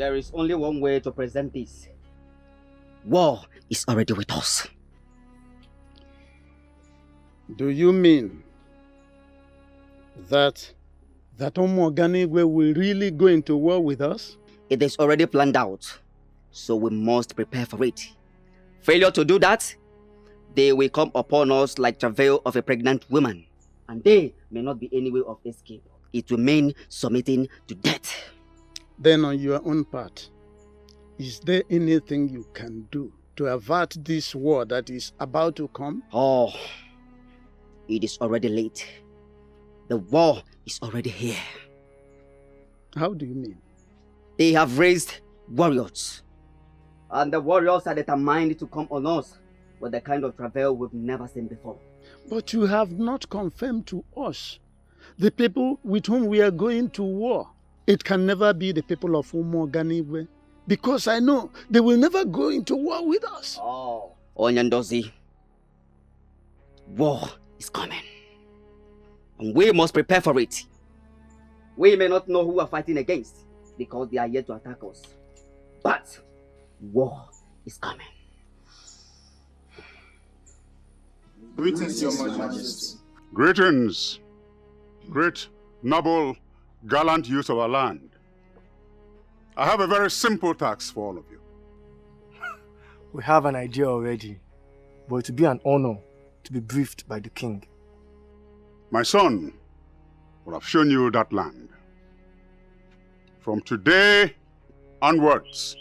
There is only one way to present this. War is already with us. Do you mean that Omoganigwe will really go into war with us? It is already planned out, so we must prepare for it. Failure to do that, they will come upon us like travail of a pregnant woman, and there may not be any way of escape. It will mean submitting to death. Then on your own part, is there anything you can do to avert this war that is about to come? Oh, it is already late. The war is already here. How do you mean? They have raised warriors, and the warriors are determined to come on us with the kind of travail we've never seen before. But you have not confirmed to us the people with whom we are going to war. It can never be the people of Umoganigwe, because I know they will never go into war with us. Oh, Onyandozi, war is coming, and we must prepare for it. We may not know who we are fighting against, because they are yet to attack us. But war is coming. Greetings, Your Majesty. Greetings, great, noble, gallant youth of our land. I have a very simple task for all of you. We have an idea already, but it will be an honor to be briefed by the king. My son will have shown you that land. From today onwards,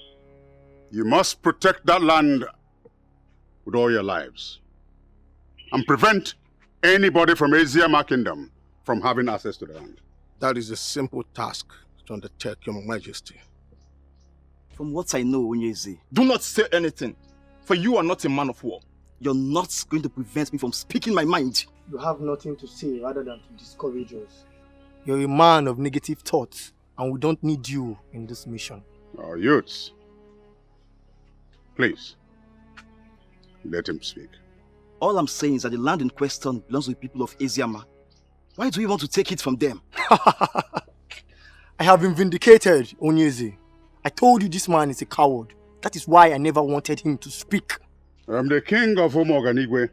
you must protect that land with all your lives and prevent anybody from Eziama Kingdom from having access to the land. That is a simple task to undertake, Your Majesty. From what I know, Ugezu, Do not say anything, for you are not a man of war. you're not going to prevent me from speaking my mind. You have nothing to say rather than to discourage us. You're a man of negative thoughts, and we don't need you in this mission. Our youths, please, let him speak. All I'm saying is that the land in question belongs to the people of Eziama. Why do you want to take it from them? I have been vindicated, Ugezu. I told you this man is a coward. That is why I never wanted him to speak. I'm the king of Umoganigwe,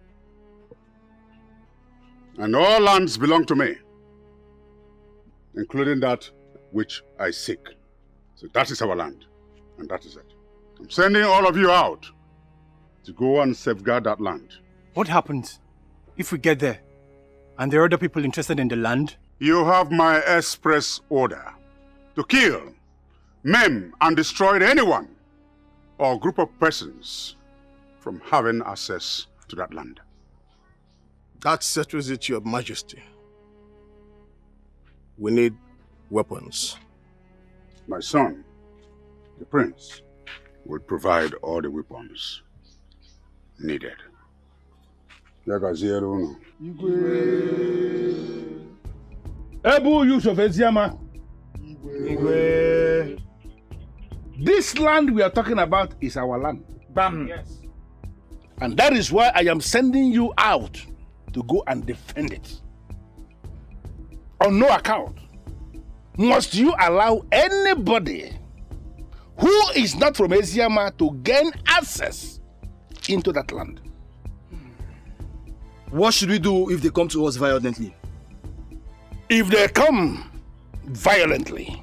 and all lands belong to me, including that which I seek. So that is our land, and that is it. I'm sending all of you out to go and safeguard that land. What happens if we get there and there are other people interested in the land? You have my express order to kill, maim, and destroy anyone or group of persons from having access to that land. That settles it, Your Majesty. We need weapons. My son, the prince, will provide all the weapons needed. Ebu youth of Eziama. This land we are talking about is our land. Bam. Yes. And that is why I am sending you out to go and defend it. On no account must you allow anybody who is not from Eziama to gain access into that land. What should we do if they come to us violently? If they come violently,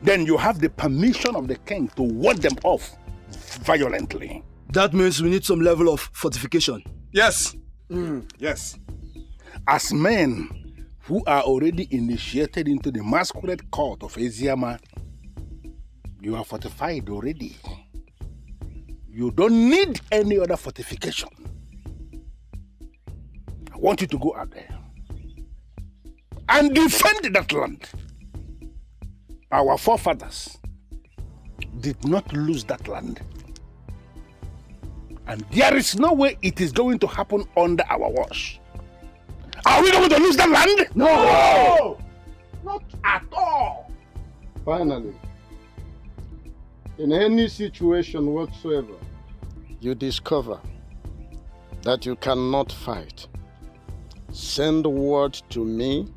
then you have the permission of the king to ward them off violently. That means we need some level of fortification. Yes. Yes. As men who are already initiated into the masquerade court of Eziama, you are fortified already. You don't need any other fortification. I want you to go out there and defend that land. Our forefathers did not lose that land. And there is no way it is going to happen under our watch. Are we going to lose that land? No! Not at all. Finally, in any situation whatsoever, you discover that you cannot fight, send word to me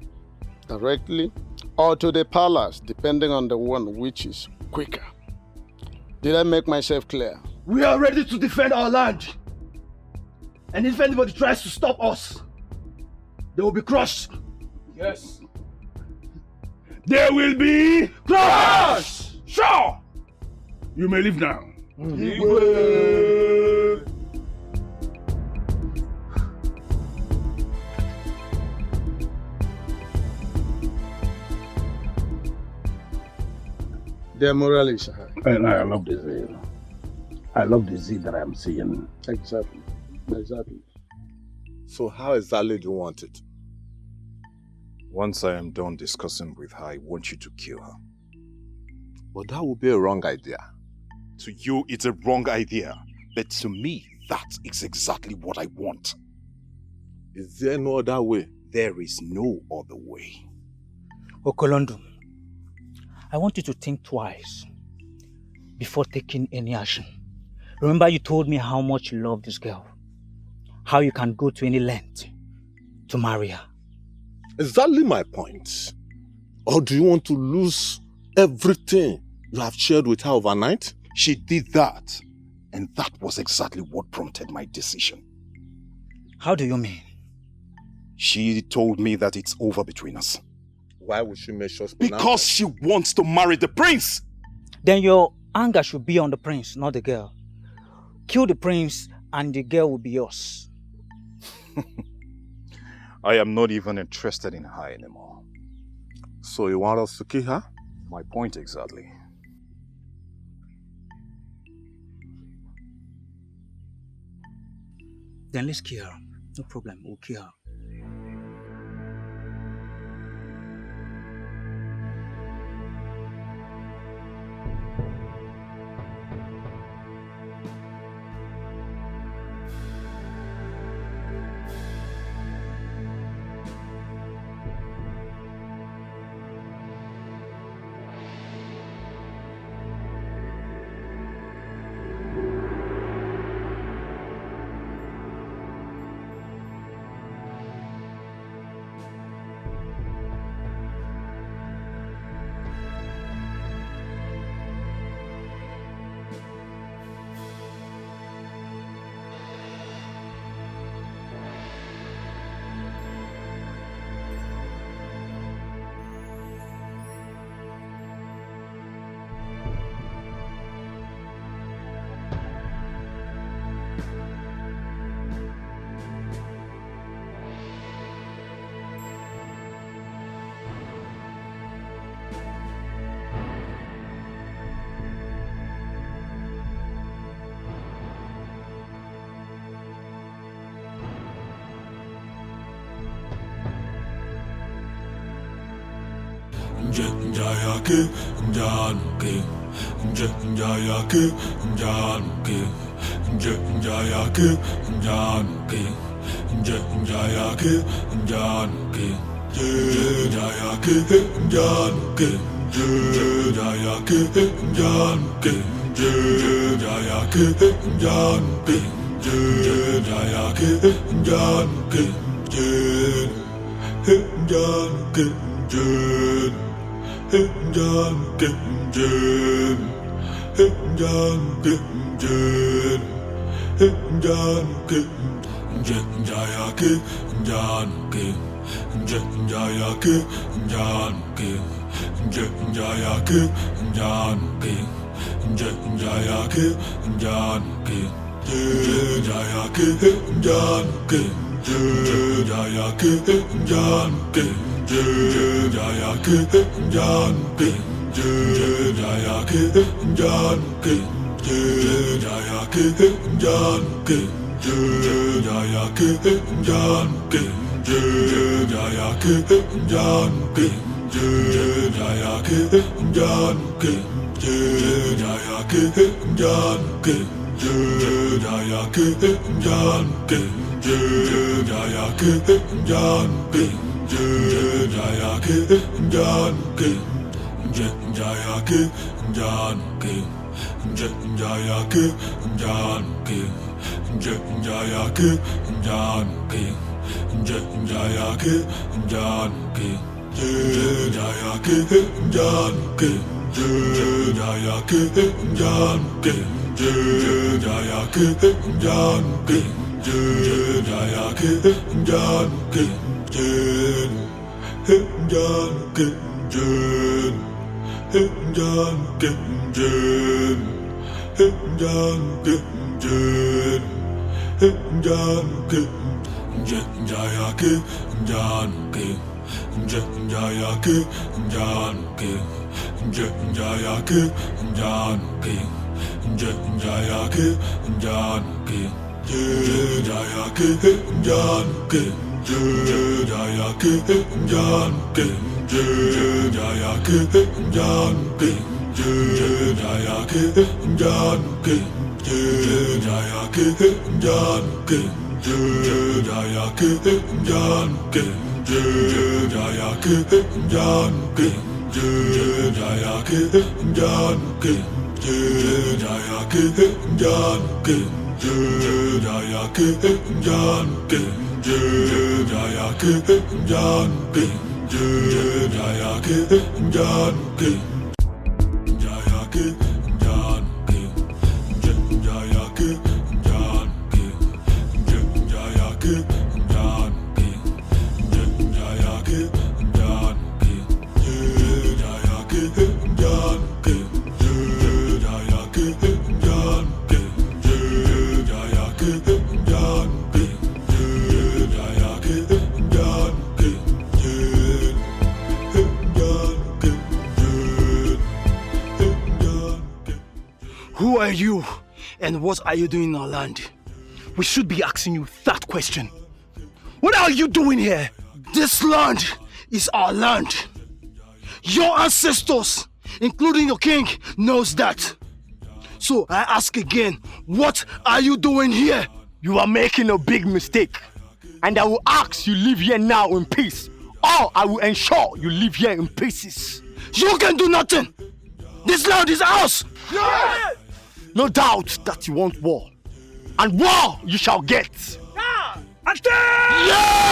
directly or to the palace, depending on the one which is quicker. Did I make myself clear? We are ready to defend our land. And if anybody tries to stop us, they will be crushed. Yes. They will be crushed! Sure! You may leave now. Their morale is high. And I love the zeal. I love the zeal that I am seeing. Exactly. Exactly. So how exactly do you want it? Once I am done discussing with her, I want you to kill her. But that would be a wrong idea. To you, it's a wrong idea. But to me, that is exactly what I want. Is there no other way? There is no other way. Okolondo, I want you to think twice before taking any action. Remember you told me how much you love this girl. How you can go to any length to marry her. Exactly my point. Or do you want to lose everything you have shared with her overnight? She did that. And that was exactly what prompted my decision. How do you mean? She told me that it's over between us. Why would she make sure? Because she wants to marry the prince. Then your anger should be on the prince, not the girl. Kill the prince and the girl will be yours. I am not even interested in her anymore. So you want us to kill her? My point exactly. Then let's kill her. No problem, we'll kill her. Njayake, Njanuke, Njayake, Njanuke, Njayake, Njanuke, Njayake, Njanuke, Njayake, Njanuke, Njayake, Njanuke, Njayake, Njanuke, Njayake, Njanuke, Njanuke, Who are you and what are you doing in our land? We should be asking you that question. What are you doing here? This land is our land. Your ancestors, including your king, knows that. So I ask again, what are you doing here? You are making a big mistake. And I will ask you live here now in peace. Or I will ensure you live here in pieces. You can do nothing. This land is ours. Yeah! No doubt that you want war. And war you shall get. Yeah!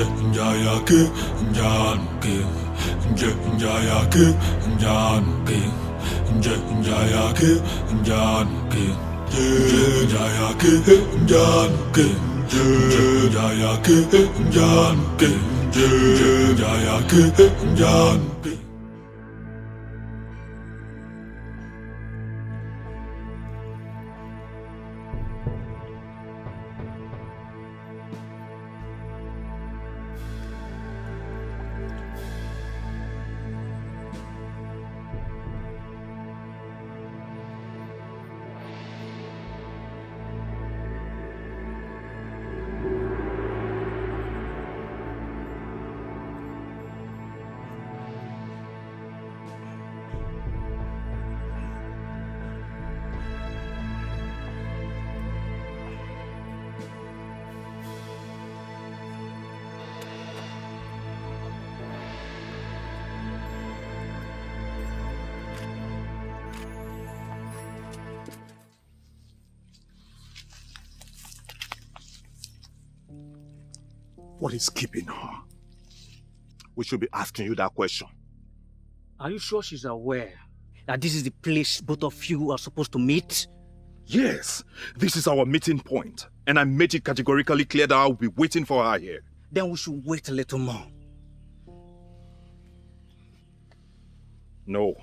Njayake, Njanuke, Njayake, Njanuke, Njayake, Njanuke, Njayake, Njanuke, Njayake, Njanuke, Njayake, Njanuke. What is keeping her? We should be asking you that question. Are you sure she's aware that this is the place both of you are supposed to meet? Yes, this is our meeting point, and I made it categorically clear that I'll be waiting for her here. Then we should wait a little more. No,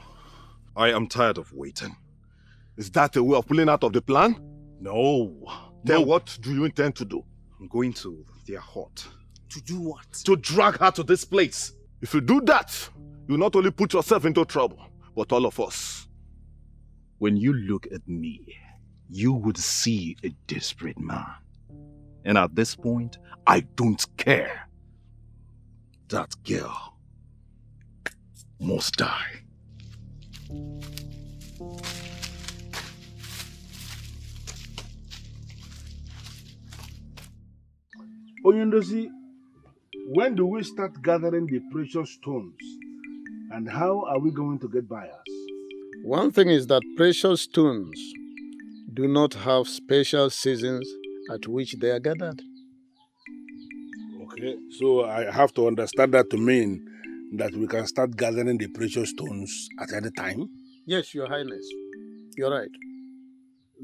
I am tired of waiting. Is that a way of pulling out of the plan? No. Then what do you intend to do? I'm going to their hut. To do what? To drag her to this place. If you do that, you not only put yourself into trouble, but all of us. When you look at me, you would see a desperate man. And at this point, I don't care. That girl must die. Oyundosi, when do we start gathering the precious stones? And how are we going to get buyers? One thing is that precious stones do not have special seasons at which they are gathered. Okay, so I have to understand that to mean that we can start gathering the precious stones at any time? Yes, Your Highness. You're right.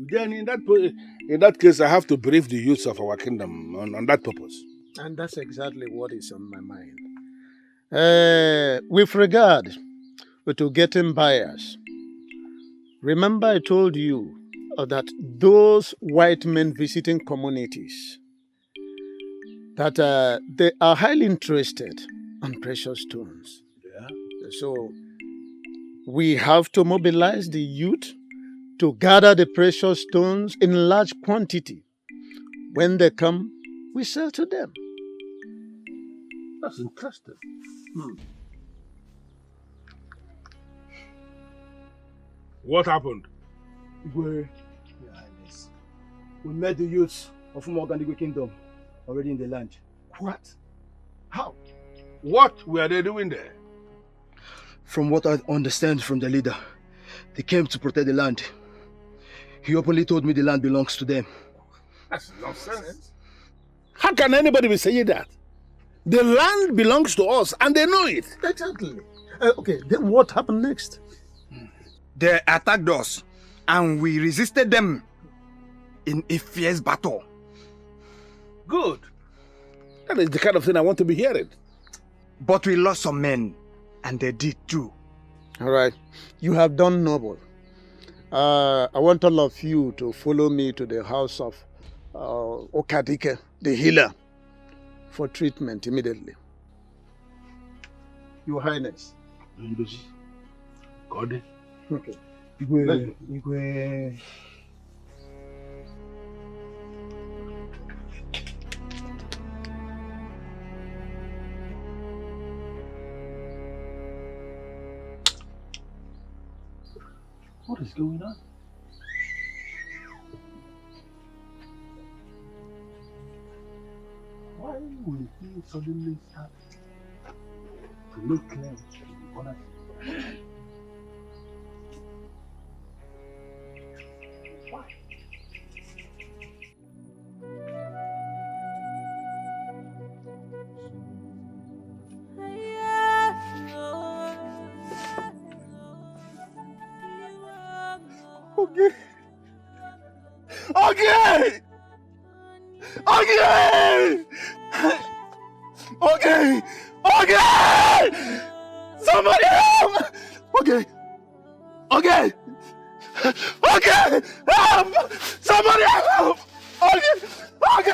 Then in that case, I have to brief the youths of our kingdom on that purpose. And that's exactly what is on my mind. With regard to getting buyers, remember I told you that those white men visiting communities, that they are highly interested on precious stones. Yeah. So we have to mobilize the youth to gather the precious stones in large quantity. When they come, we sell to them. That's interesting. What happened? Your Highness, we met the youths of Umogandigwe Kingdom already in the land. What? How? What were they doing there? From what I understand from the leader, they came to protect the land. He openly told me the land belongs to them. That's nonsense. How can anybody be saying that? The land belongs to us and they know it. Exactly. Okay, then what happened next? They attacked us and we resisted them in a fierce battle. Good. That is the kind of thing I want to be hearing. But we lost some men and they did too. All right. You have done noble. I want all of you to follow me to the house of Okadike, the healer, for treatment immediately. Your Highness. God. Okay. Igwe. What is going on? Why will he suddenly start to look clear on us? Why? Okay! Okay! Okay! Okay! Somebody help! Okay! Okay! Okay! Help! Somebody help! Okay! Okay!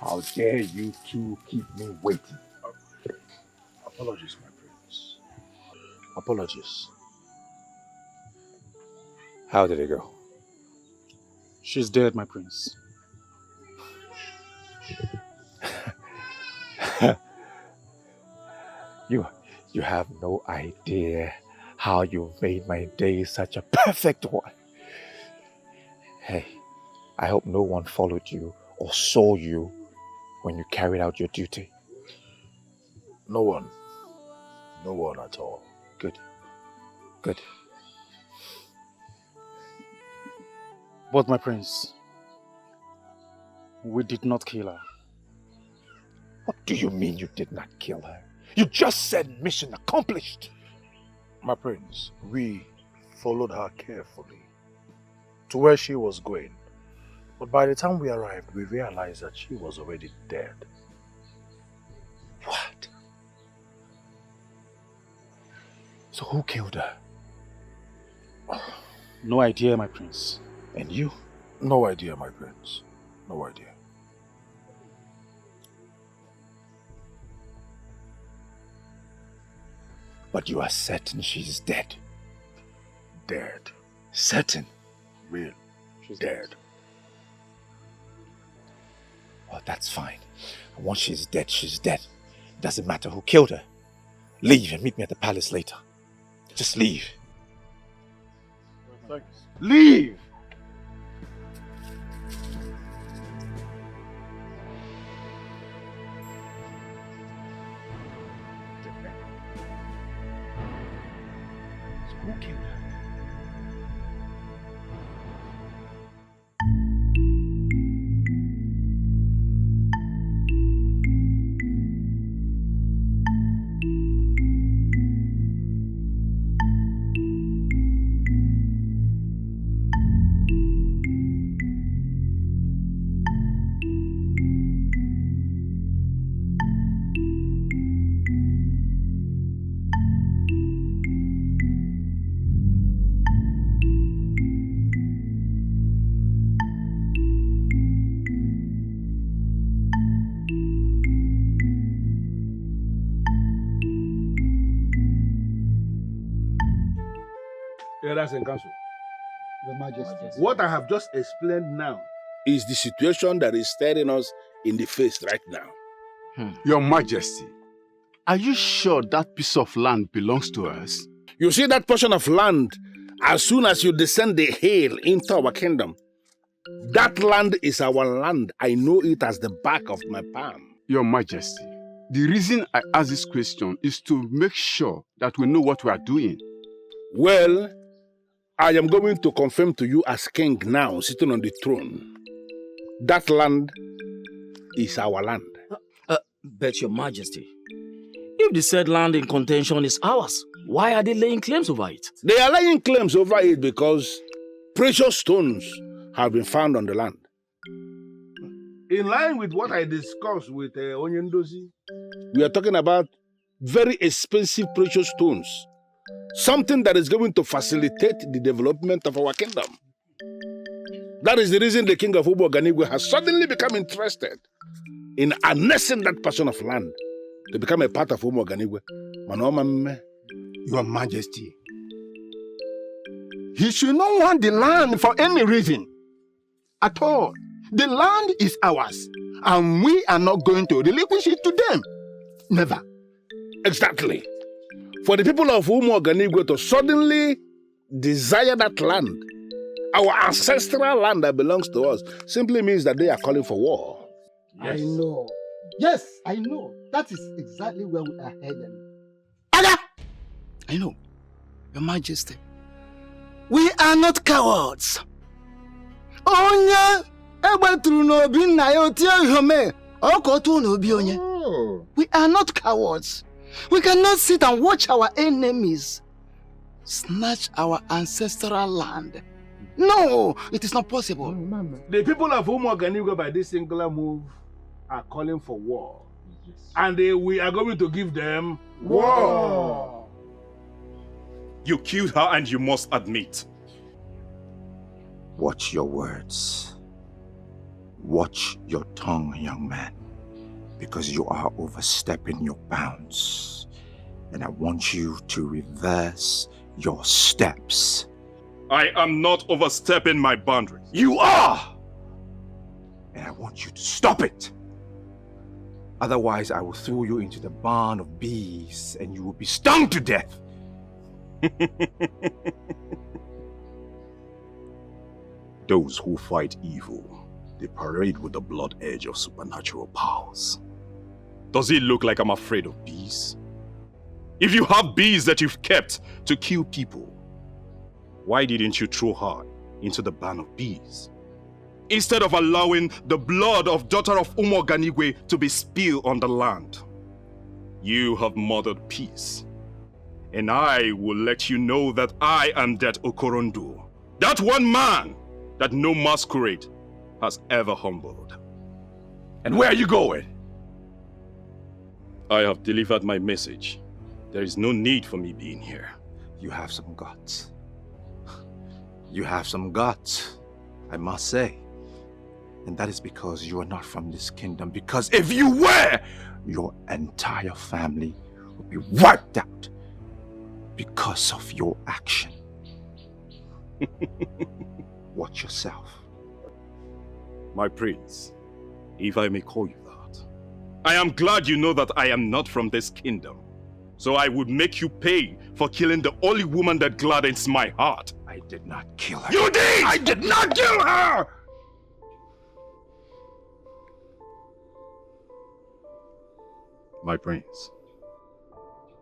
How dare you two keep me waiting? Apologies, my prince. Apologies. How did it go? She's dead, my prince. You have no idea how you made my day such a perfect one. Hey, I hope no one followed you or saw you when you carried out your duty. No one. No one at all. Good. Good. But my prince, we did not kill her. What do you mean you did not kill her? You just said mission accomplished. My prince, we followed her carefully to where she was going. But by the time we arrived, we realized that she was already dead. What? So who killed her? No idea, my prince. And you? No idea, my prince. No idea. But you are certain she's dead? Dead. Certain? Real. She's dead. Well, that's fine. And once she's dead, she's dead. It doesn't matter who killed her. Leave and meet me at the palace later. Just leave. Thanks. Leave! So who killed her? Elders in council. Your Majesty. What I have just explained now is the situation that is staring us in the face right now. Your Majesty, are you sure that piece of land belongs to us? You see that portion of land, as soon as you descend the hill into our kingdom, that land is our land. I know it as the back of my palm. Your Majesty, the reason I ask this question is to make sure that we know what we are doing. Well, I am going to confirm to you as king now, sitting on the throne. That land is our land. But Your Majesty, if the said land in contention is ours, why are they laying claims over it? They are laying claims over it because precious stones have been found on the land. In line with what I discussed with Onyendozi, we are talking about very expensive precious stones. Something that is going to facilitate the development of our kingdom. That is the reason the king of Uganigwe has suddenly become interested in annexing that portion of land to become a part of Uganigwe. Your Majesty, he should not want the land for any reason at all. The land is ours, and we are not going to relinquish it to them. Never. Exactly. For the people of Umuoganigwe to suddenly desire that land, our ancestral land that belongs to us, simply means that they are calling for war. Yes. I know. Yes, I know. That is exactly where we are headed. I know, Your Majesty. We are not cowards. We are not cowards. We cannot sit and watch our enemies snatch our ancestral land. No, it is not possible. The people of Umuoganigwe by this singular move are calling for war. Yes. And we are going to give them war. You killed her and you must admit. Watch your words. Watch your tongue, young man. Because you are overstepping your bounds. And I want you to reverse your steps. I am not overstepping my boundaries. You are! And I want you to stop it. Otherwise, I will throw you into the barn of bees and you will be stung to death. Those who fight evil, they parade with the blood edge of supernatural powers. Does it look like I'm afraid of bees? If you have bees that you've kept to kill people, why didn't you throw her into the barn of bees? Instead of allowing the blood of daughter of Umuoganigwe to be spilled on the land. You have murdered peace. And I will let you know that I am that Okorondo. That one man that no masquerade has ever humbled. And where are you going? I have delivered my message. There is no need for me being here. You have some guts. You have some guts, I must say. And that is because you are not from this kingdom. Because if you were, your entire family would be wiped out because of your action. Watch yourself. My prince, if I may call you that, I am glad you know that I am not from this kingdom. So I would make you pay for killing the only woman that gladdens my heart. I did not kill her. You did! I did not kill her! My prince,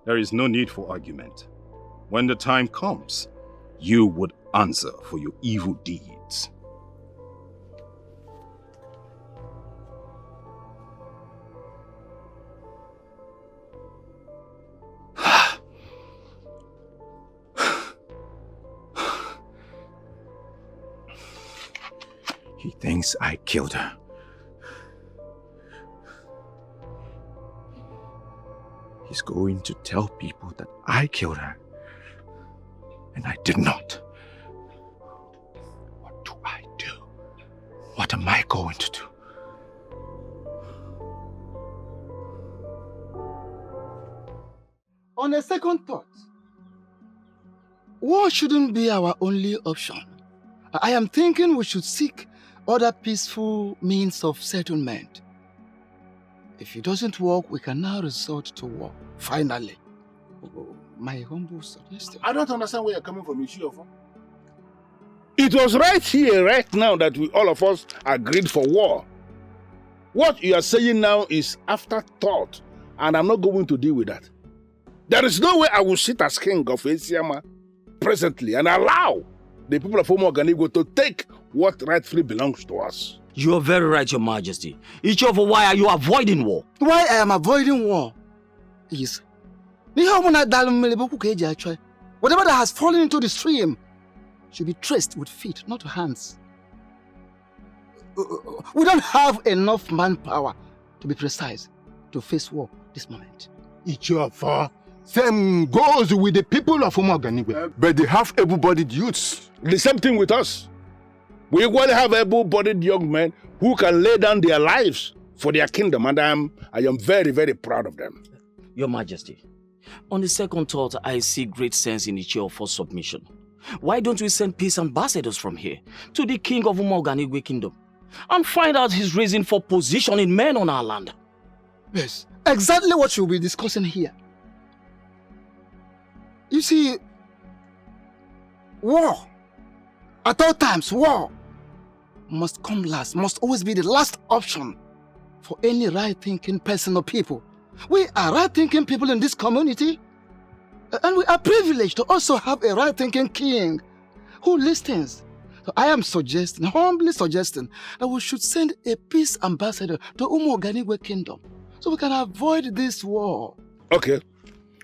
there is no need for argument. When the time comes, you would answer for your evil deeds. He thinks I killed her. He's going to tell people that I killed her. And I did not. What do I do? What am I going to do? On a second thought, war shouldn't be our only option. I am thinking we should seek other peaceful means of settlement. If it doesn't work, we can now resort to war. Finally. My humble suggestion. I don't understand where you're coming from, Ishiofo. It was right here, right now, that all of us agreed for war. What you are saying now is afterthought, and I'm not going to deal with that. There is no way I will sit as king of Eziama presently and allow the people of Umuoganigwe to take what rightfully belongs to us. You are very right, Your Majesty. Ichiofor, why are you avoiding war? Why I am avoiding war is whatever that has fallen into the stream should be traced with feet, not hands. We don't have enough manpower, to be precise, to face war this moment. Ichiofor, same goes with the people of Umuoganigwe, but they have able-bodied youths. The same thing with us. We equally have able-bodied young men who can lay down their lives for their kingdom, and I am very, very proud of them. Your Majesty, on the second thought, I see great sense in Ichiofor's submission. Why don't we send peace ambassadors from here to the king of Umuoganigwe kingdom and find out his reason for positioning men on our land? Yes, exactly what you'll be discussing here. You see, war, at all times, war must come last, must always be the last option for any right-thinking person or people. We are right-thinking people in this community, and we are privileged to also have a right-thinking king who listens. So I am suggesting, humbly suggesting, that we should send a peace ambassador to Umoganigwe Kingdom so we can avoid this war. Okay.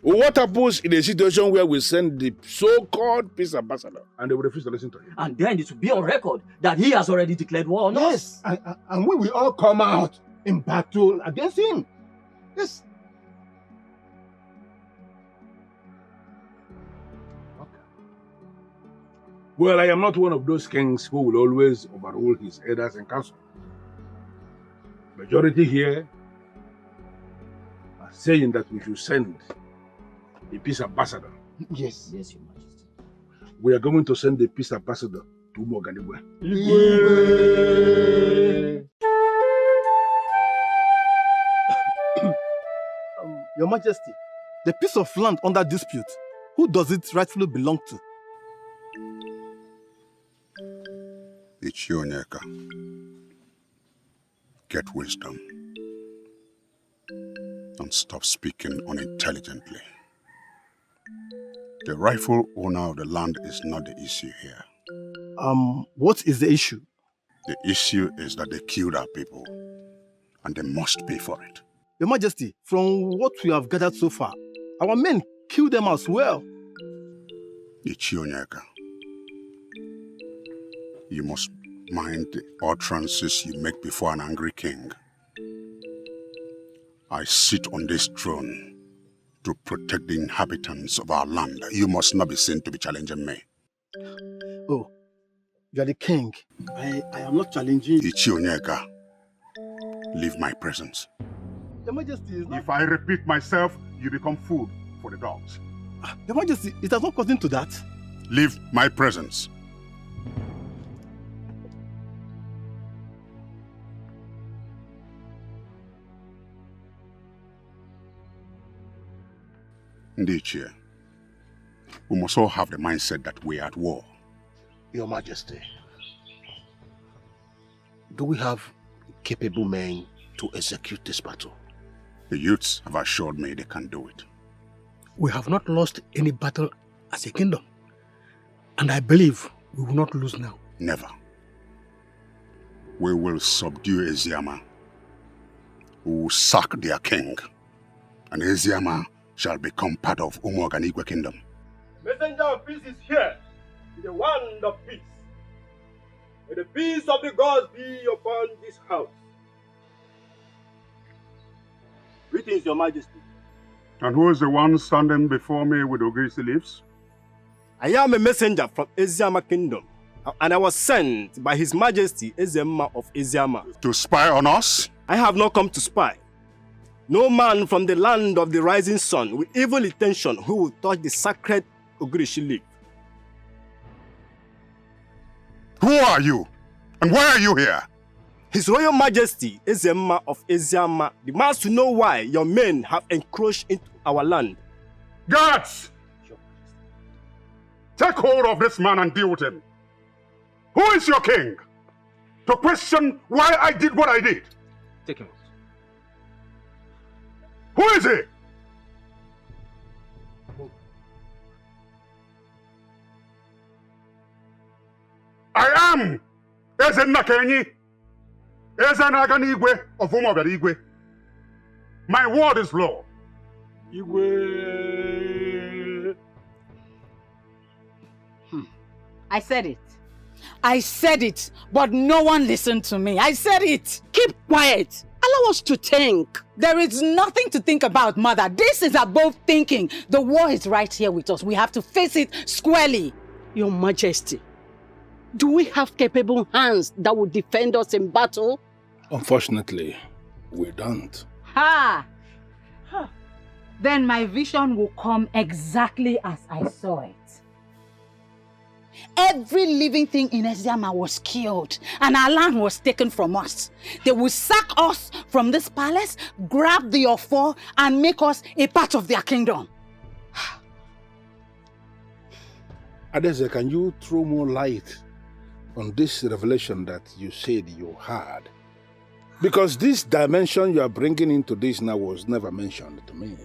What happens in a situation where we send the so-called peace ambassador and they will refuse to listen to him? And then it will be on record that he has already declared war on us. Yes, and we will all come out in battle against him. Yes. Well, I am not one of those kings who will always overrule his elders and council. Majority here are saying that we should send a peace ambassador. Yes. Yes, Your Majesty. We are going to send a peace ambassador to Umoganigwe. Your Majesty, the piece of land under dispute, who does it rightfully belong to? Ichionyeka. Get wisdom. And stop speaking unintelligently. The rightful owner of the land is not the issue here. What is the issue? The issue is that they killed our people, and they must pay for it. Your Majesty, from what we have gathered so far, our men killed them as well. Ichionyeka, you must mind the utterances you make before an angry king. I sit on this throne to protect the inhabitants of our land. You must not be seen to be challenging me. Oh, you are the king. I am not challenging you. Ichionyeka, leave my presence. Your Majesty is not... If I repeat myself, you become food for the dogs. Your Majesty, it has not gotten to that. Leave my presence. Ndichie, we must all have the mindset that we are at war. Your Majesty, do we have capable men to execute this battle? The youths have assured me they can do it. We have not lost any battle as a kingdom, and I believe we will not lose now. Never. We will subdue Eziama. We will sack their king, and Eziama shall become part of Umoganigwe Kingdom. Messenger of peace is here, with the wand of peace. May the peace of the gods be upon this house. Greetings, Your Majesty. And who is the one standing before me with Ugezu leaves? I am a messenger from Eziama Kingdom, and I was sent by His Majesty Eziama of Eziama. To spy on us? I have not come to spy. No man from the land of the rising sun with evil intention who will touch the sacred Ugezu leaf. Who are you? And why are you here? His Royal Majesty Eziama of Eziama demands to know why your men have encroached into our land. Guards! Take hold of this man and deal with him. Who is your king? To question why I did what I did. Take him. Who is he? I am Ezenakenyi, Ezenaganigwe of Umoganigwe. My word is law. Igwe. I said it. I said it, but no one listened to me. I said it. Keep quiet. Allow us to think. There is nothing to think about, Mother. This is above thinking. The war is right here with us. We have to face it squarely. Your Majesty, do we have capable hands that will defend us in battle? Unfortunately, we don't. Ha! Then my vision will come exactly as I saw it. Every living thing in Eziama was killed, and our land was taken from us. They will sack us from this palace, grab the Ofo, and make us a part of their kingdom. Adeze, can you throw more light on this revelation that you said you had? Because this dimension you are bringing into this now was never mentioned to me.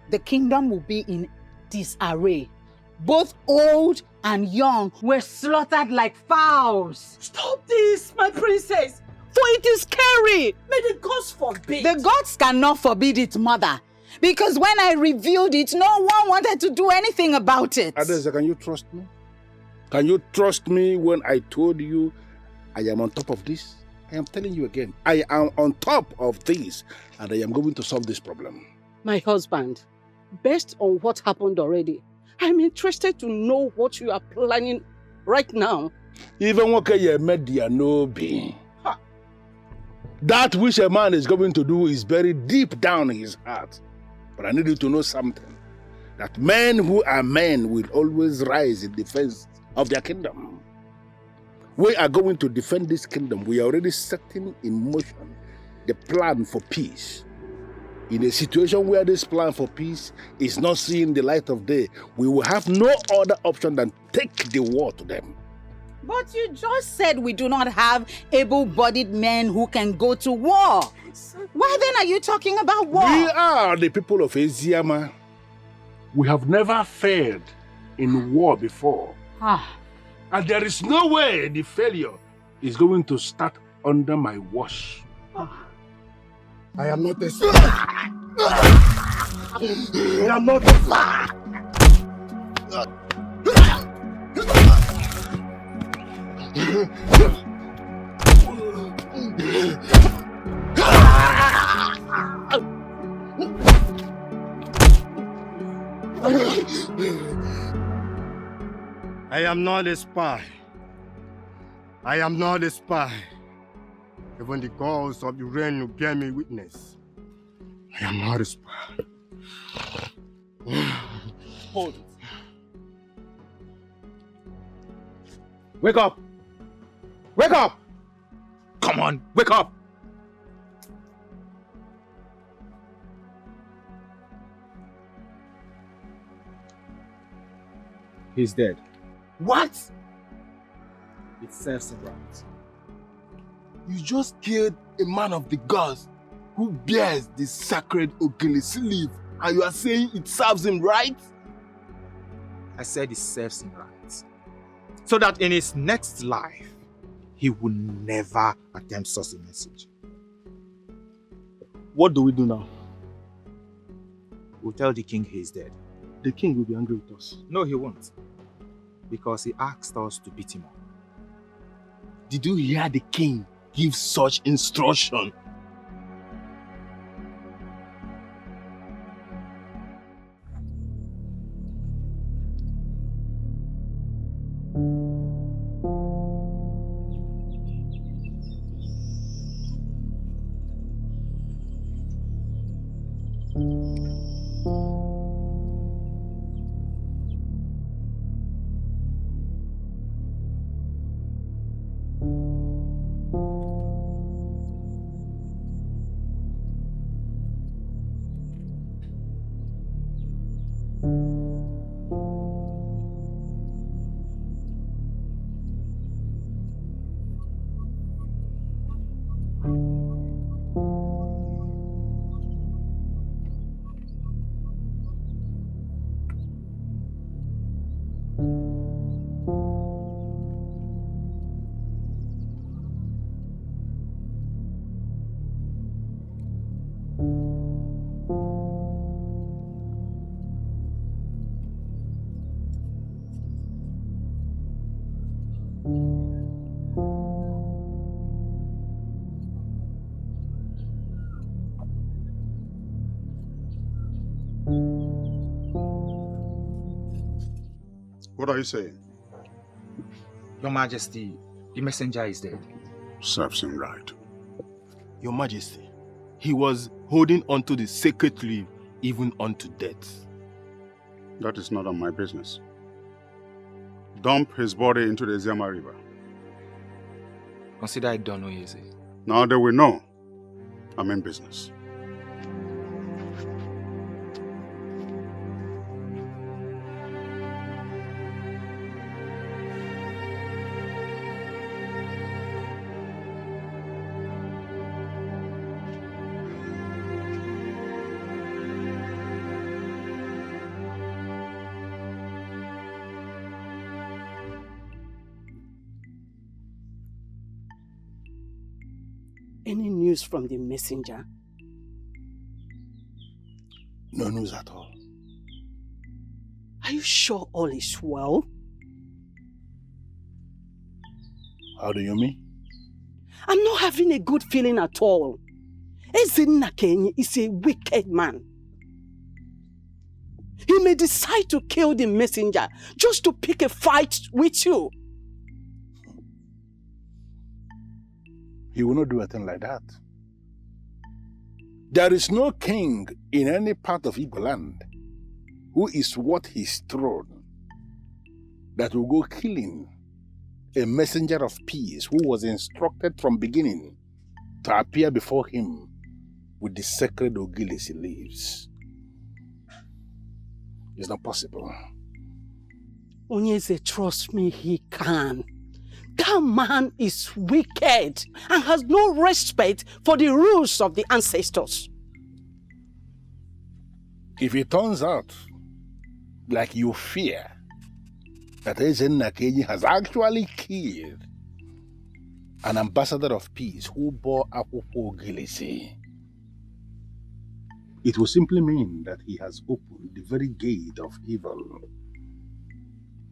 The kingdom will be in disarray. Both old and young were slaughtered like fowls. Stop this, my princess! For it is scary! May the gods forbid! The gods cannot forbid it, mother. Because when I revealed it, no one wanted to do anything about it. Adeze, can you trust me? Can you trust me when I told you I am on top of this? I am telling you again, I am on top of this and I am going to solve this problem. My husband, based on what happened already, I'm interested to know what you are planning right now. Even what you made no be. That which a man is going to do is buried deep down in his heart. But I need you to know something. That men who are men will always rise in defense of their kingdom. We are going to defend this kingdom. We are already setting in motion the plan for peace. In a situation where this plan for peace is not seeing the light of day, we will have no other option than take the war to them. But you just said we do not have able-bodied men who can go to war. Why then are you talking about war? We are the people of Eziama. We have never failed in war before. And there is no way the failure is going to start under my watch. I am not a slave. I am not a slave. I am not a spy. I am not a spy. Even the gods of the realm will bear me witness. I am not a spy. Hold it. Wake up! Wake up! Come on, wake up! He's dead. What? It serves him right. You just killed a man of the gods who bears the sacred Ugezu leaf, and you are saying it serves him right? I said it serves him right. So that in his next life, he will never attempt such a message. What do we do now? We'll tell the king he's dead. The king will be angry with us. No, he won't. Because he asked us to beat him up. Did you hear the king give such instruction? What are you saying? Your Majesty, the messenger is dead. Serves him right. Your Majesty, he was holding onto the sacred leaf even unto death. That is not on my business. Dump his body into the Eziama River. Consider it done, Ugezu. Now they will know I'm in business. any news from the messenger? No news at all. Are you sure all is well? How do you mean? I'm not having a good feeling at all. Ezinna is a wicked man. He may decide to kill the messenger just to pick a fight with you. He will not do a thing like that. There is no king in any part of Igbo land who is worth his throne that will go killing a messenger of peace who was instructed from beginning to appear before him with the sacred Ogilisi leaves. It's not possible. Onyeze, trust me, he can. That man is wicked and has no respect for the rules of the ancestors. If it turns out, like you fear, that Ezenna Kenyi has actually killed an ambassador of peace who bore Akwụkwọ Ogilisi, it will simply mean that he has opened the very gate of evil,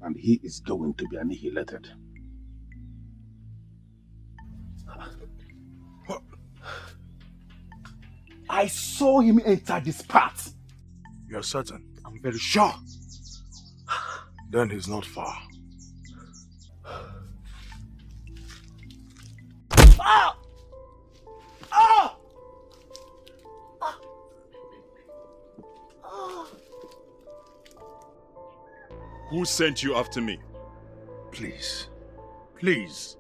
and he is going to be annihilated. I saw him enter this path. You're certain? I'm very sure. Then he's not far. Ah! Ah! Who sent you after me? Please. Please.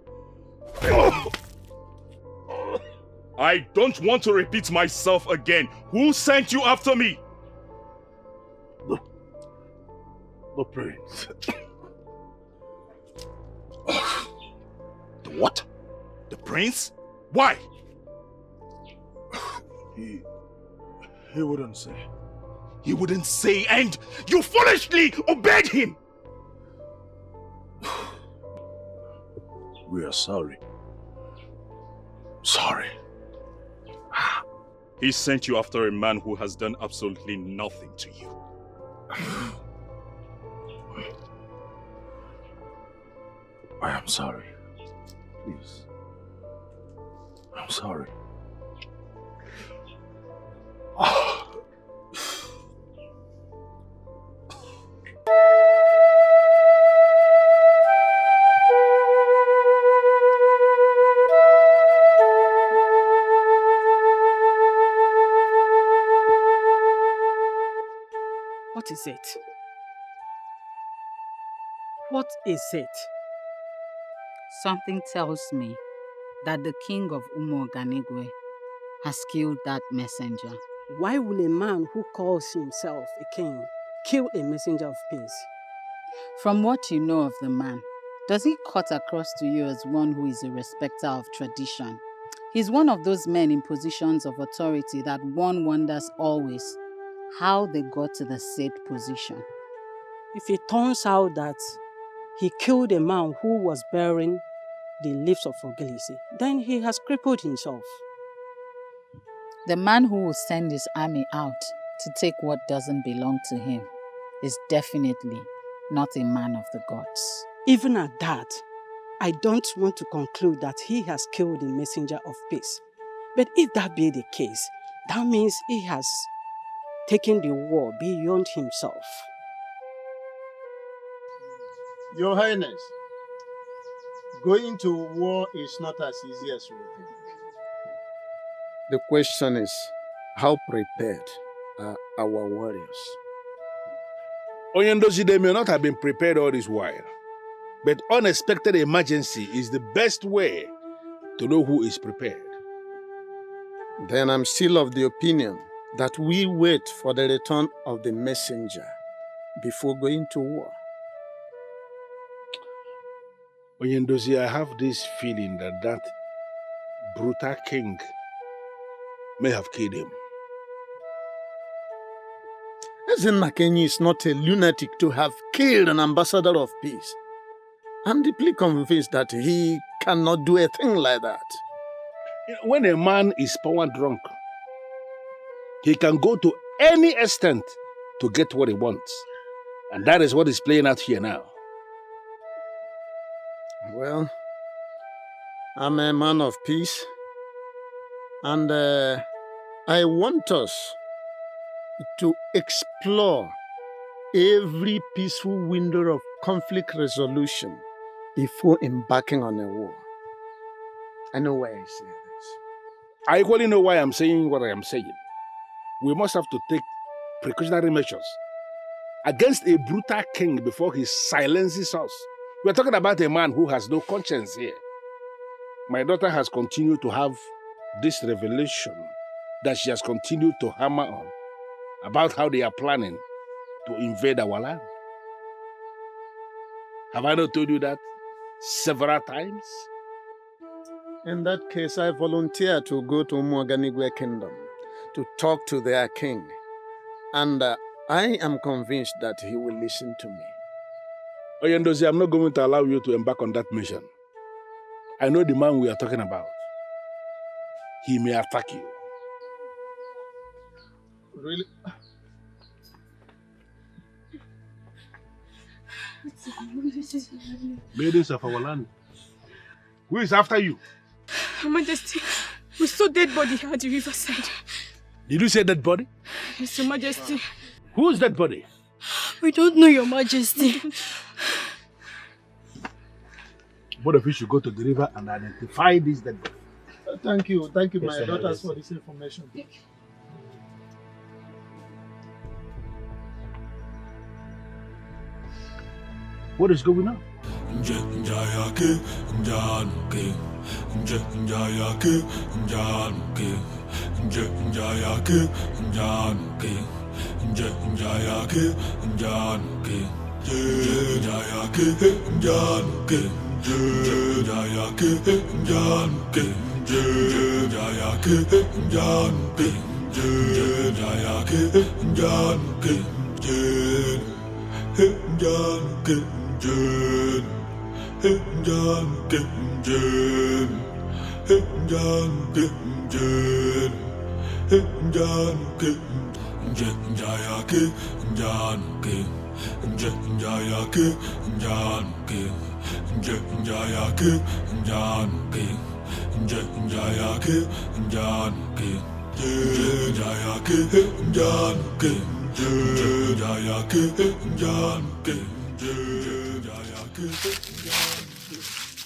I don't want to repeat myself again. Who sent you after me? The prince. The what? The prince? Why? He wouldn't say. He wouldn't say, and you foolishly obeyed him! We are sorry. Sorry. He sent you after a man who has done absolutely nothing to you. I am sorry. Please. I'm sorry. What is it? What is it? Something tells me that the king of Umoganigwe has killed that messenger. Why will a man who calls himself a king kill a messenger of peace? From what you know of the man, does he cut across to you as one who is a respecter of tradition? He's one of those men in positions of authority that one wonders always how they got to the said position. If it turns out that he killed a man who was bearing the leaves of Ogilisi, then he has crippled himself. The man who will send his army out to take what doesn't belong to him is definitely not a man of the gods. Even at that, I don't want to conclude that he has killed the messenger of peace. But if that be the case, that means he has taken the war beyond himself. Your Highness, going to war is not as easy as we think. The question is, how prepared are our warriors? Onyendozi, they may not have been prepared all this while, but unexpected emergency is the best way to know who is prepared. Then I'm still of the opinion that we wait for the return of the messenger before going to war. Onyendozi, I have this feeling that that brutal king may have killed him. Ezinna Kenyi is not a lunatic to have killed an ambassador of peace. I'm deeply convinced that he cannot do a thing like that. When a man is power drunk, he can go to any extent to get what he wants. And that is what is playing out here now. Well, I'm a man of peace, and I want us to explore every peaceful window of conflict resolution before embarking on a war. I know why I say this. I equally know why I'm saying what I am saying. We must have to take precautionary measures against a brutal king before he silences us. We're talking about a man who has no conscience here. My daughter has continued to have this revelation that she has continued to hammer on about how they are planning to invade our land. Have I not told you that several times? In that case, I volunteer to go to Umuoganigwe Kingdom to talk to their king. And I am convinced that he will listen to me. Oyendozi, I'm not going to allow you to embark on that mission. I know the man we are talking about. He may attack you. Really? Maidens of our land. Who is after you? Your Majesty, we saw dead body at the riverside. Did you say dead body? Yes, Your Majesty. Who is that body? We don't know, Your Majesty. Both of you should go to the river and identify this dead body. Thank you, Yes, my Your daughters, Majesty. for this information. What is going on?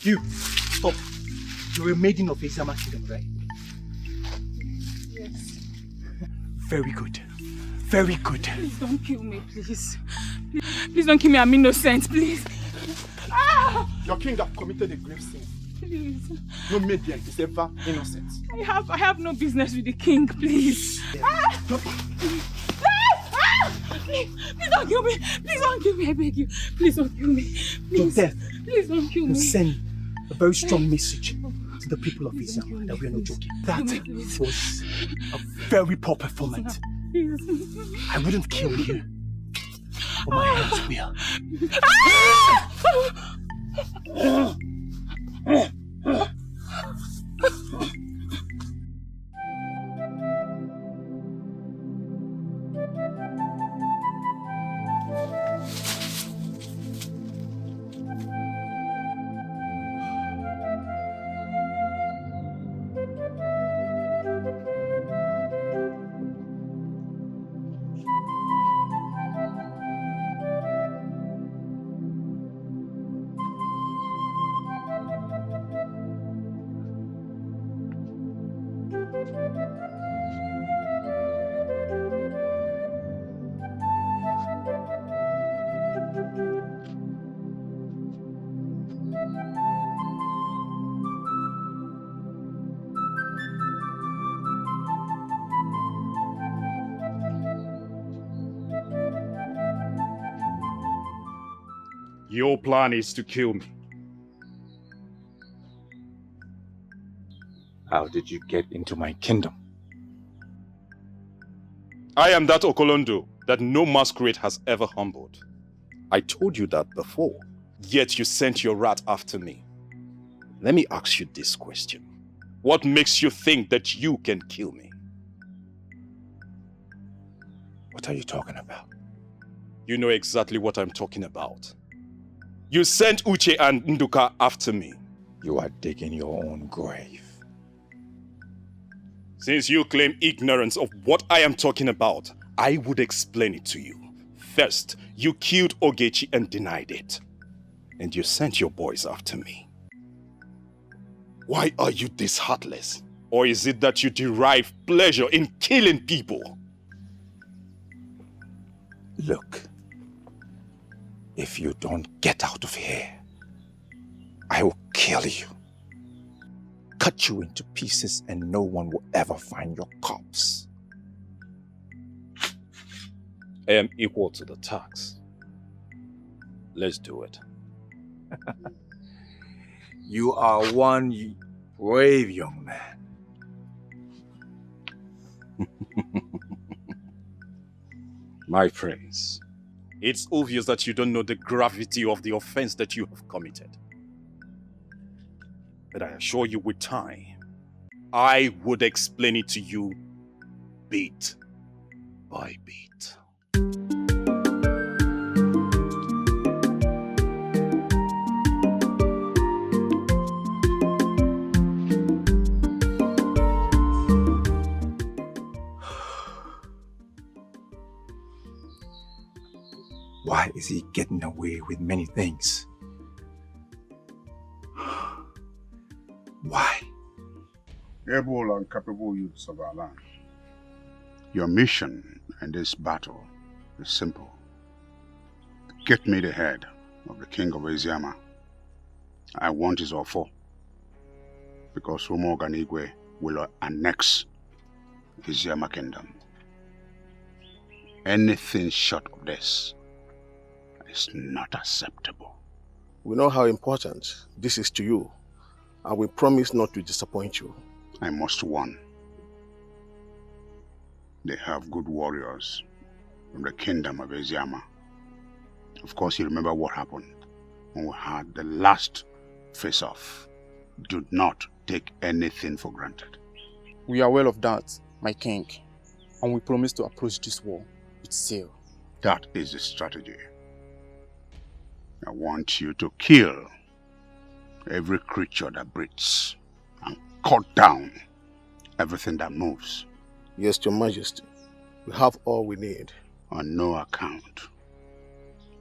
You, stop. You're a maiden of Eziama Kingdom, right? Yes. Very good. Very good. Please don't kill me, please. Please don't kill me, I'm innocent, please. Ah! Your king have committed a grave sin. Please. No maiden is ever innocent. I have no business with the king, please. Ah! Please don't kill me. Please don't kill me, I beg you. Please don't kill me. Please. Your death Please don't kill will me. send a very strong message to the people of Eziama that we are not joking. That was a very poor performance. I wouldn't kill you, but my hands will. Your plan is to kill me. How did you get into my kingdom? I am that Okolondo that no masquerade has ever humbled. I told you that before, yet you sent your rat after me. Let me ask you this question. What makes you think that you can kill me? What are you talking about? You know exactly what I'm talking about. You sent Uche and Nduka after me. You are digging your own grave. Since you claim ignorance of what I am talking about, I would explain it to you. First, you killed Ogechi and denied it. And you sent your boys after me. Why are you this heartless? Or is it that you derive pleasure in killing people? Look, if you don't get out of here, I will kill you. Cut you into pieces and no one will ever find your corpse. I am equal to the task. Let's do it. You are one brave young man. My prince, it's obvious that you don't know the gravity of the offense that you have committed. But I assure you with time, I would explain it to you bit by bit. Why is he getting away with many things? Why? Able and capable youths of our land, your mission in this battle is simple. Get me the head of the king of Eziama. I want his offer, because Umo Oganigwe will annex Eziama kingdom. Anything short of this is not acceptable. We know how important this is to you, and we promise not to disappoint you. I must warn. They have good warriors from the kingdom of Eziama. Of course, you remember what happened when we had the last face-off. Do not take anything for granted. We are aware of that, my king, and we promise to approach this war with zeal. That is the strategy. I want you to kill every creature that breathes and cut down everything that moves. Yes, Your Majesty. We have all we need. On no account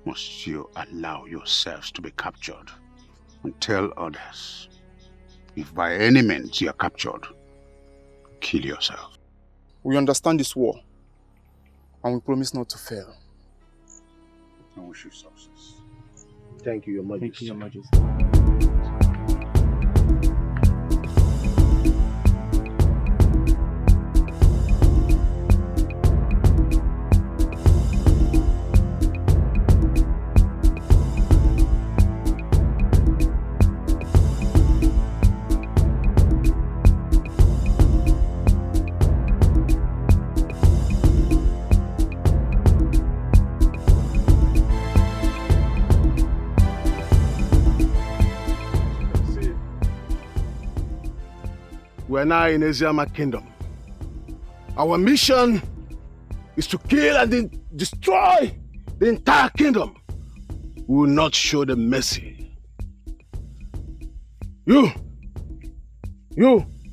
must you allow yourselves to be captured. And tell others, if by any means you are captured, kill yourself. We understand this war, and we promise not to fail. I wish you success. Thank you, Your Majesty. Thank you, Your Majesty. We are now in Eziama kingdom. Our mission is to kill and then destroy the entire kingdom. We will not show them mercy. You,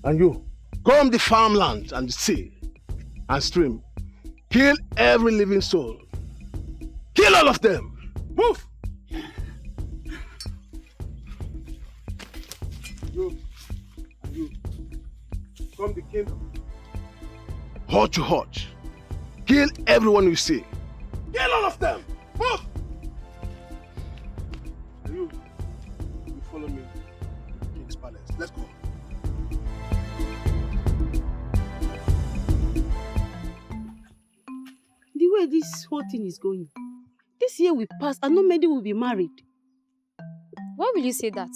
and you, comb the farmlands and the sea and stream. Kill every living soul. Kill all of them. Move! You, and you. From the kingdom. Hot to hot. Kill everyone you see. Kill all of them! Move! You follow me to the king's palace. Let's go. The way this whole thing is going, this year will pass and nobody will be married. Why will you say that?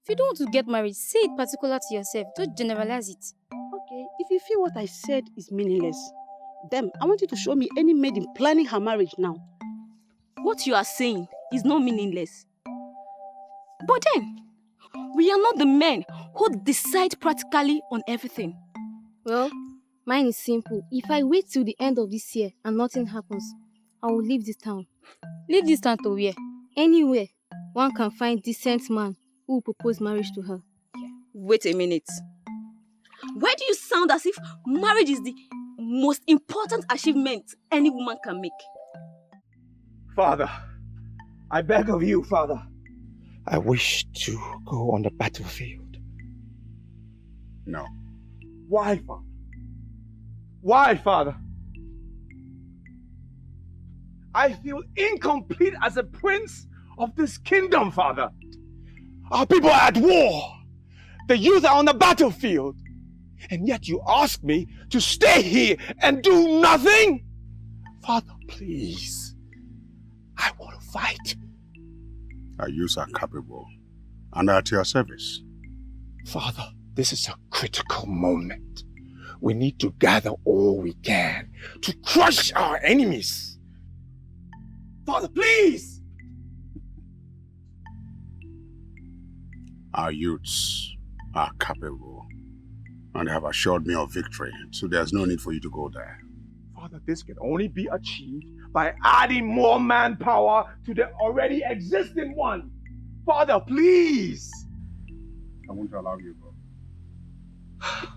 If you don't want to get married, say it particular to yourself. Don't generalize it. Okay, if you feel what I said is meaningless, then I want you to show me any maiden planning her marriage now. What you are saying is not meaningless. But then, We are not the men who decide practically on everything. Well, mine is simple. If I wait till the end of this year and nothing happens, I will leave this town. Leave this town to where? Anywhere one can find decent man who will propose marriage to her. Wait a minute. Why do you sound as if marriage is the most important achievement any woman can make? Father, I beg of you, Father. I wish to go on the battlefield. No. Why, Father? Why, Father? I feel incomplete as a prince of this kingdom, Father. Our people are at war. The youth are on the battlefield. And yet you ask me to stay here and do nothing? Father, please. I want to fight. Our youths are capable and are at your service. Father, this is a critical moment. We need to gather all we can to crush our enemies. Father, please! Our youths are capable and they have assured me of victory, so there's no need for you to go there. Father, this can only be achieved by adding more manpower to the already existing one. Father, please! I won't allow you to go.